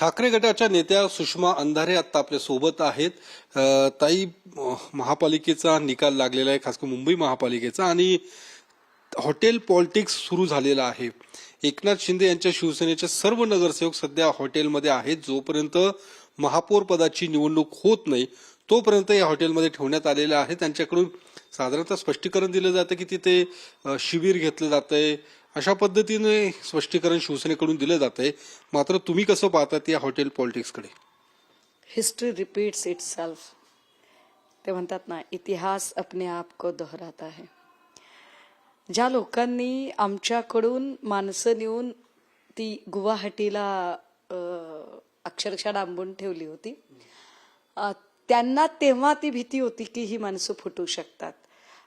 ठाकरे गटाच्या नेत्या सुषमा अंधारे आता आपल्या सोबत आहेत. ताई, महापालिकेचा निकाल लागलेला आहे, खास करून मुंबई महापालिकेचा, आणि हॉटेल पॉलिटिक्स सुरू झालेला आहे. एकनाथ शिंदे यांच्या शिवसेनेचे सर्व नगरसेवक सध्या हॉटेलमध्ये आहेत. जोपर्यंत महापौर पदाची निवडणूक होत नाही तोपर्यंत या हॉटेलमध्ये ठेवण्यात आलेले आहे. त्यांच्याकडून साधारणतः स्पष्टीकरण दिलं जातं की तिथे शिबिर घेतलं जातंय, अशा पद्धतीने स्पष्टीकरण शिवसेनेकडून दिलं जातंय. मात्र तुम्ही कसं पाहतात या हॉटेल पॉलिटिक्सकडे? History repeats itself. ते म्हणतात ना, इतिहास अपने आप को दोहराता है. ज्या लोकांनी आमच्याकडून माणसं नेऊन ती गुवाहाटीला अक्षरशः डांबून ठेवली होती, त्यांना तेव्हा ती भीती होती की ही माणसं फुटू शकतात.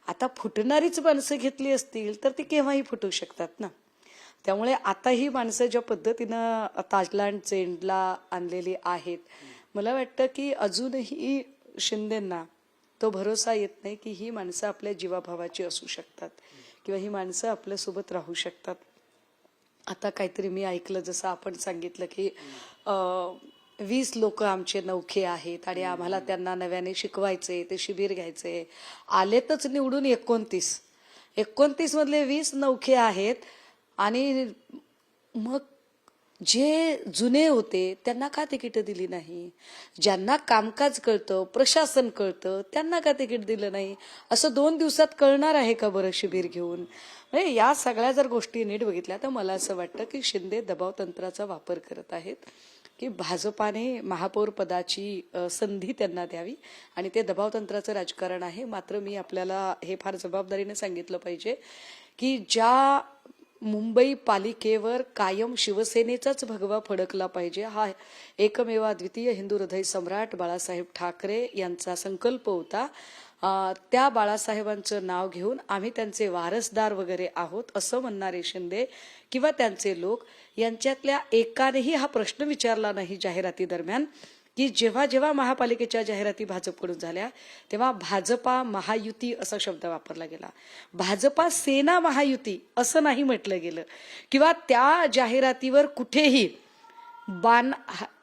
आता फुटणारीच माणसं घेतली असतील तर ती केव्हाही फुटू शकतात ना. त्यामुळे आता ही माणसं ज्या पद्धतीनं ताजलँड चेंडला आणलेली आहेत, मला वाटतं की अजूनही शिंदेंना तो भरोसा येत नाही की ही माणसं आपल्या जीवाभावाची असू शकतात किंवा ही माणसं आपल्यासोबत राहू शकतात. आता काहीतरी मी ऐकलं, जसं आपण सांगितलं की 20 लोक आमचे नौखे आहेत आणि आम्हाला त्यांना नव्याने शिकवायचे, ते शिबिर घ्यायचे. आलेतच निवडून 29 मधले 20 नौखे आहेत. आणि मग जे जुने होते त्यांना का तिकीट दिली नाही? ज्यांना कामकाज कळतं, प्रशासन कळतं, त्यांना का तिकीट दिलं नाही? असं 2 दिवसात कळणार आहे का बरं शिबिर घेऊन? म्हणजे या सगळ्या जर गोष्टी नीट बघितल्या तर मला असं वाटतं की शिंदे दबाव तंत्राचा वापर करत आहेत की भाजपाने महापौर पदाची संधी त्यांना द्यावी, आणि ते दबाव तंत्राचं राजकारण आहे. मात्र मी आपल्याला हे फार जबाबदारीने सांगितलं पाहिजे की ज्या मुंबई पालिकेवर कायम शिवसेनेचाच भगवा फडकला पाहिजे, हा एकमेव द्वितीय हिंदू हृदय सम्राट बाळासाहेब ठाकरे यांचा संकल्प होता. त्या बाळासाहेबांचं नाव घेऊन आम्ही त्यांचे वारसदार वगैरे आहोत असं म्हणणारे शिंदे किंवा त्यांचे लोक यांच्यातल्या एकानेही हा प्रश्न विचारला नाही जाहिराती दरम्यान की जेव्हा जेव्हा महापालिकेच्या जाहिराती भाजपकडून झाल्या तेव्हा भाजपा महायुती असा शब्द वापरला गेला. भाजपा सेना महायुती असं नाही म्हटलं गेलं, किंवा त्या जाहिरातीवर कुठेही बाण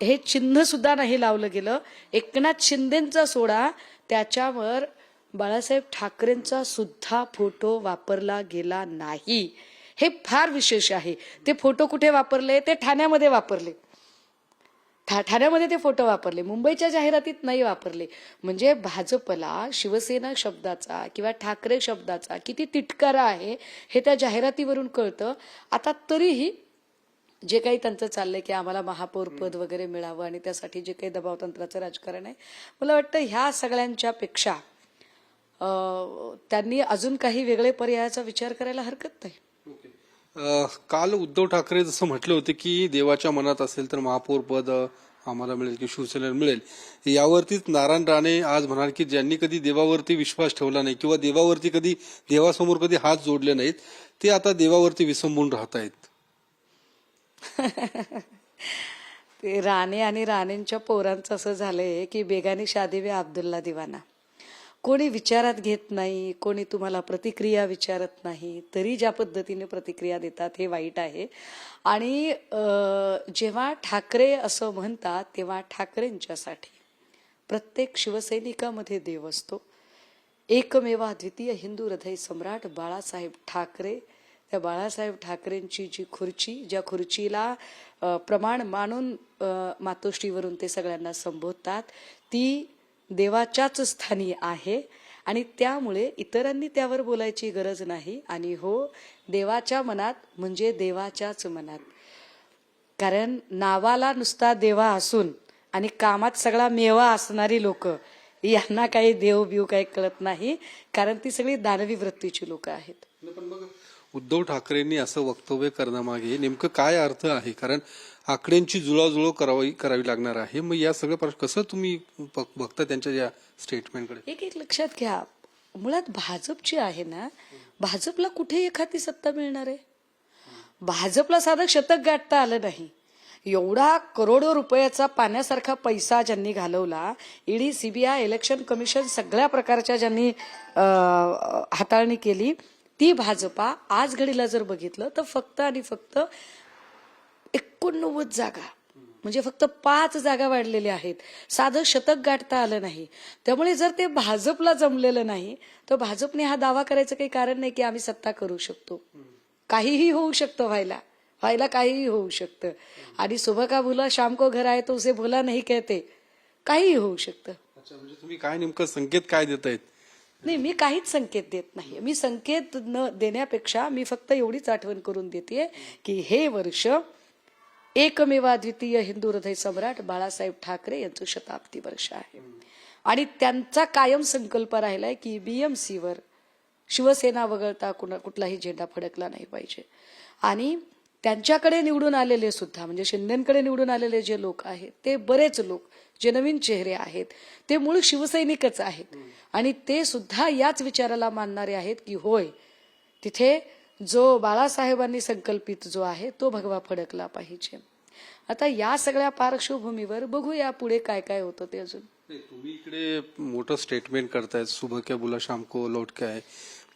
हे चिन्ह सुद्धा नाही लावलं गेलं. एकनाथ शिंदेंचा सोडा, त्याच्यावर बाळासाहेब ठाकरेंचा सुद्धा फोटो वापरला गेला नाही. हे फार विशेष आहे. ते फोटो कुठे वापरले? ते ठाण्यामध्ये वापरले. ठाण्यामध्ये ते फोटो वापरले, मुंबईच्या जाहिरातीत नाही वापरले. म्हणजे भाजपला शिवसेना शब्दाचा किंवा ठाकरे शब्दाचा किती तिटकारा आहे हे त्या जाहिरातीवरून कळतं. आता तरीही जे काही त्यांचं चाललंय की आम्हाला महापौर पद वगैरे मिळावं आणि त्यासाठी जे काही दबाव तंत्राचं राजकारण आहे, मला वाटतं ह्या सगळ्यांच्या पेक्षा त्यांनी अजून काही वेगळे पर्यायाचा विचार करायला हरकत नाही. काल उद्धव ठाकरे जसं म्हटले होते की देवाच्या मनात असेल तर महापौर पद आम्हाला मिळेल की शिवसेनेला मिळेल, यावरतीच नारायण राणे आज म्हणाल की ज्यांनी कधी देवावरती विश्वास ठेवला नाही किंवा देवासमोर कधी हात जोडले नाहीत, ते आता देवावरती विसंबून राहत आहेत. ते राणे आणि राणेंच्या पोरांचं असं झालंय की बेगानी शादी वे अब्दुल्ला दिवाना. कोणी विचारात घेत नाही, कोणी तुम्हाला प्रतिक्रिया विचारत नाही, तरी ज्या पद्धतीने प्रतिक्रिया देतात हे वाईट आहे. आणि जेव्हा ठाकरे असं म्हणतात तेव्हा ठाकरेंच्यासाठी प्रत्येक शिवसैनिकामध्ये देव असतो. एकमेवा द्वितीय हिंदू हृदय सम्राट बाळासाहेब ठाकरे, त्या बाळासाहेब ठाकरेंची जी खुर्ची, ज्या खुर्चीला प्रमाण मानून मातोश्रीवरून ते सगळ्यांना संबोधतात, ती देवाच्याच स्थानी आहे. आणि त्यामुळे इतरांनी त्यावर बोलायची गरज नाही. आणि हो, देवाच्या मनात म्हणजे देवाच्याच मनात. कारण नावाला नुसता देवा असून आणि कामात सगळा मेवा असणारी लोक, यांना काही देव बिव काही कळत नाही, कारण ती सगळी दानवी वृत्तीची लोक आहेत. पण मग उद्धव ठाकरेंनी असं वक्तव्य करण्यामागे नेमकं काय अर्थ आहे? कारण आकड्यांची जुळाजुळव करावी लागणार आहे. मग या सगळं कसं तुम्ही बघता त्यांच्या या स्टेटमेंटकडे? एक लक्षात घ्या, मुळात भाजपची आहे ना, भाजपला कुठे एखादी सत्ता मिळणार आहे? भाजपला साधं शतक गाठता आलं नाही. एवढा करोडो रुपयाचा पाण्यासारखा पैसा ज्यांनी घालवला, ईडी, सीबीआय, इलेक्शन कमिशन, सगळ्या प्रकारच्या ज्यांनी हाताळणी केली, ती भाजपा आज घडीला जर बघितलं तर फक्त आणि फक्त 89 जागा म्हणजे फक्त 5 जागा वाढलेल्या आहेत. साधं शतक गाठता आलं नाही. त्यामुळे जर ते भाजपला जमलेलं नाही तर भाजपने हा दावा करायचं काही कारण नाही की आम्ही सत्ता करू शकतो. काहीही होऊ शकतं, व्हायला काहीही होऊ शकतं. आणि सुबह का भूला शाम को घर आए तो उसे भूला नहीं कहते. काहीही होऊ शकतं. अच्छा, म्हणजे तुम्ही काय नेमकं संकेत काय देतायत? नाही, मी काहीच संकेत देत नाही. मी संकेत न देण्यापेक्षा मी फक्त एवढीच आठवण करून देते की हे वर्ष एकमेवाद्वितीय हिंदू हृदय सम्राट बाळासाहेब ठाकरे यांचं शताब्दी वर्ष आहे. आणि त्यांचा कायम संकल्प राहिलाय की बीएमसीवर शिवसेना वगळता कुठलाही झेंडा फडकला नाही पाहिजे. आणि त्यांच्याकडे निवडून आलेले सुद्धा, म्हणजे शिंदेकडे निवडून आलेले जे लोक आहेत ते बरेच लोक जे नवीन चेहरे आहेत ते मूळ शिवसैनिकच आहेत. आणि ते सुद्धा याच विचाराला मानणारे आहेत की होय, तिथे जो बाळासाहेबांनी संकल्पित जो आहे तो भगवा फडकला पाहिजे. आता या सगळ्या पार्श्वभूमीवर बघूया पुढे काय काय होतं ते. अजून तुम्ही इकडे मोठं स्टेटमेंट करतायत, सुबह क्या बुला शाम को लौट के आए,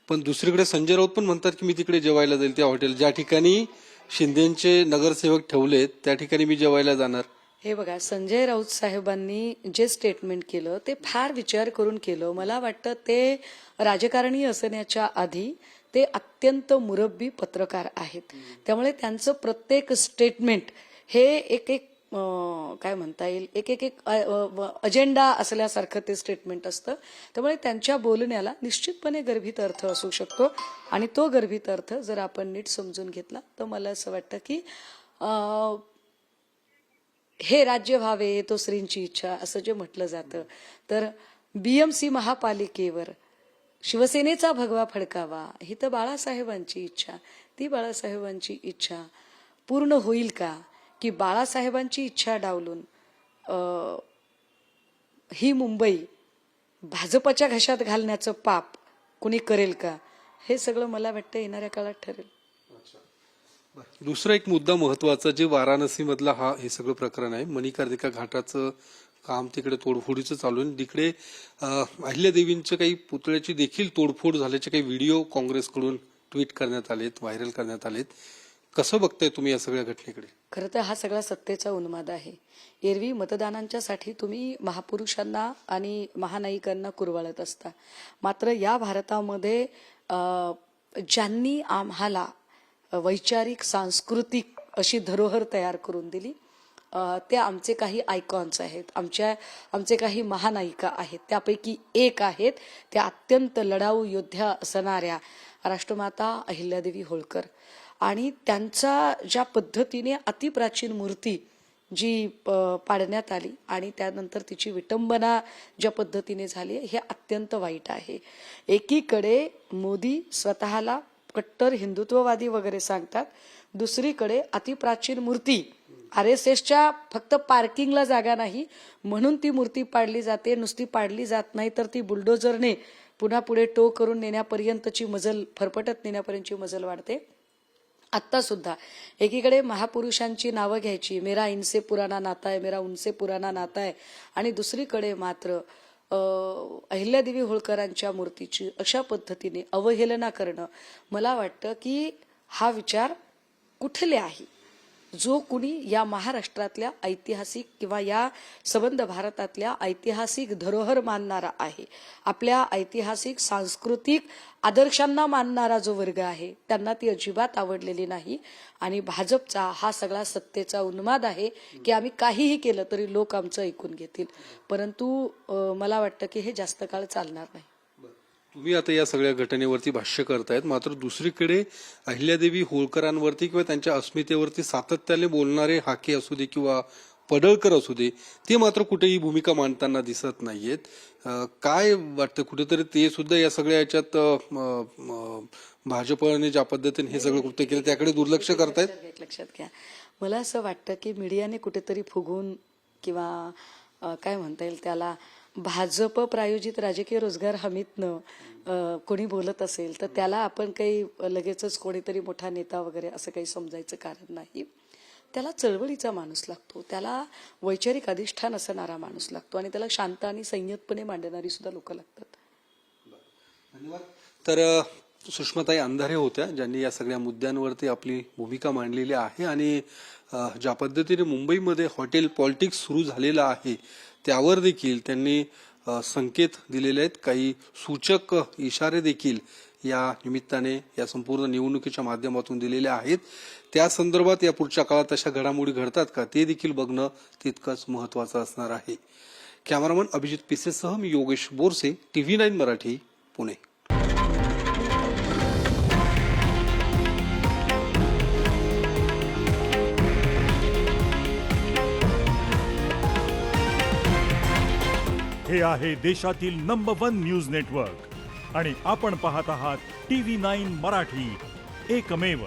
पण दुसरीकडे संजय राऊत पण म्हणतात की मी तिकडे जेवायला जाईल, त्या हॉटेल ज्या ठिकाणी शिंदेचे नगरसेवक ठेवलेत त्या ठिकाणी मी जेवायला जाणार. हे बघा, संजय राऊत साहेबांनी जे स्टेटमेंट केलं ते फार विचार करून केलं. मला वाटतं ते राजकारणी असण्याच्या आधी ते अत्यंत मुरब्बी पत्रकार आहेत. त्यामुळे त्यांचं प्रत्येक स्टेटमेंट हे एक एक काय म्हणता येईल, एक एक एक अजेंडा असल्यासारखं ते स्टेटमेंट असतं. त्यामुळे त्यांच्या बोलण्याला निश्चितपणे गर्भित अर्थ असू शकतो. आणि तो गर्भित अर्थ जर आपण नीट समजून घेतला तर मला असं वाटतं की हे राज्य व्हावे तो श्रींची इच्छा असं जे म्हटलं जातं, तर बीएमसी महापालिकेवर शिवसेनेचा भगवा फडकावा ही तर बाळासाहेबांची इच्छा. ती बाळासाहेबांची इच्छा पूर्ण होईल का, की बाळासाहेबांची इच्छा डावलून ही मुंबई भाजपच्या घशात घालण्याचं पाप कुणी करेल का, हे सगळं मला वाटतं येणाऱ्या काळात ठरेल. दुसरा एक मुद्दा महत्वाचा, जे वाराणसी मधला हे सगळं प्रकरण आहे, मणिकर्णिका घाटाचं काम तिकडे तोडफोडीचं चालू आहे. तिकडे अहिल्यादेवींच्या काही पुतळ्याची देखील तोडफोड झाल्याचे काही व्हिडिओ काँग्रेसकडून ट्विट करण्यात आलेत, व्हायरल करण्यात आलेत. कसं बघताय तुम्ही या सगळ्या घटनेकडे? खरं तर हा सगळा सत्तेचा उन्माद आहे. एरवी मतदानांच्या साठी तुम्ही महापुरुषांना आणि महानायिकांना कुरवाळत असता. मात्र या भारतामध्ये ज्यांनी आम्हाला वैचारिक सांस्कृतिक अशी धरोहर तयार करून दिली ते आमचे काही आयकॉन्स आहेत, आमचे काही महानायिका आहेत. त्यापैकी एक आहेत त्या अत्यंत लढाऊ योद्ध्या असणाऱ्या राष्ट्रमाता अहिल्यादेवी होळकर. आणि त्यांचा ज्या पद्धतीने अतिप्राचीन मूर्ती जी पाडण्यात आली आणि त्यानंतर तिची विटंबना ज्या पद्धतीने झाली हे अत्यंत वाईट आहे. एकीकडे मोदी स्वतःला कट्टर हिंदुत्ववादी वगैरे सांगतात, दुसरीकडे अतिप्राचीन मूर्ती RSSच्या फक्त पार्किंगला जागा नाही म्हणून ती मूर्ती पाडली जाते. नुसती पाडली जात नाही तर ती बुलडोजरने पुन्हा पुढे टो करून नेण्यापर्यंतची मजल, फरफटत नेण्यापर्यंतची मजल वाढते. आत्ता सुद्धा एकीकडे महापुरुषांची नावं घ्यायची, मेरा इनसे पुराना नाता है, मेरा उनसे पुराना नाता है, आणि दुसरीकडे मात्र अहिल्यादेवी होळकरांच्या मूर्तीची अशा पद्धतीने अवहेलना करणं, मला वाटतं की हा विचार कुठले आहे. जो कुणी या महाराष्ट्रातल्या ऐतिहासिक किंवा या संबंध भारतातल्या ऐतिहासिक धरोहर मानणारा आहे, आपल्या ऐतिहासिक सांस्कृतिक आदर्शांना मानणारा जो वर्ग आहे, त्यांना ती अजिबात आवडलेली नाही. आणि भाजपचा हा सगळा सत्तेचा उन्माद आहे की आम्ही काहीही केलं तरी लोक आमचं ऐकून घेतील. परंतु मला वाटतं की हे जास्त काळ चालणार नाही. तुम्ही आता या सगळ्या घटनेवरती भाष्य करतायत, मात्र दुसरीकडे अहिल्यादेवी होळकरांवरती किंवा त्यांच्या अस्मितेवरती सातत्याने बोलणारे हाके असू दे किंवा पडळकर असू दे, ते मात्र कुठेही भूमिका मांडताना दिसत नाहीयेत. काय वाटतं, कुठेतरी ते सुद्धा या सगळ्या याच्यात भाजपने ज्या पद्धतीने हे सगळं कृत्य केलं त्याकडे दुर्लक्ष करतायत? लक्षात घ्या, मला असं वाटतं की मीडियाने कुठेतरी फुगून किंवा काय म्हणता येईल त्याला भाजप प्रायोजित राजकीय रोजगार हमीतनं कोणी बोलत असेल तर त्याला आपण काही लगेचच कोणीतरी मोठा नेता वगैरे असं काही समजायचं कारण नाही. त्याला चळवळीचा माणूस लागतो, त्याला वैचारिक अधिष्ठान असणारा माणूस लागतो आणि त्याला शांत आणि संयतपणे मांडणारी सुद्धा लोक लागतात. धन्यवाद. तर सुषमाताई अंधारे होत्या, ज्यांनी या सगळ्या मुद्द्यांवरती आपली भूमिका मांडलेली आहे आणि ज्या पद्धतीने मुंबईमध्ये हॉटेल पॉलिटिक्स सुरू झालेलं आहे त्यावर देखील त्यांनी संकेत दिलेले आहेत, काही सूचक इशारे देखील या निमित्ताने या संपूर्ण निवडणुकीच्या माध्यमातून दिलेले आहेत. त्या संदर्भात या पुढच्या काळात अशा घडामोडी घडतात का ते देखील बघणं तितकंच महत्वाचं असणार आहे. कॅमेरामन अभिजित पिसेसह मी योगेश बोरसे, TV9 मराठी, पुणे. हे आहे देशातील नंबर 1 न्यूज नेटवर्क आणि आपण पाहत आहात TV9 मराठी, एकमेव.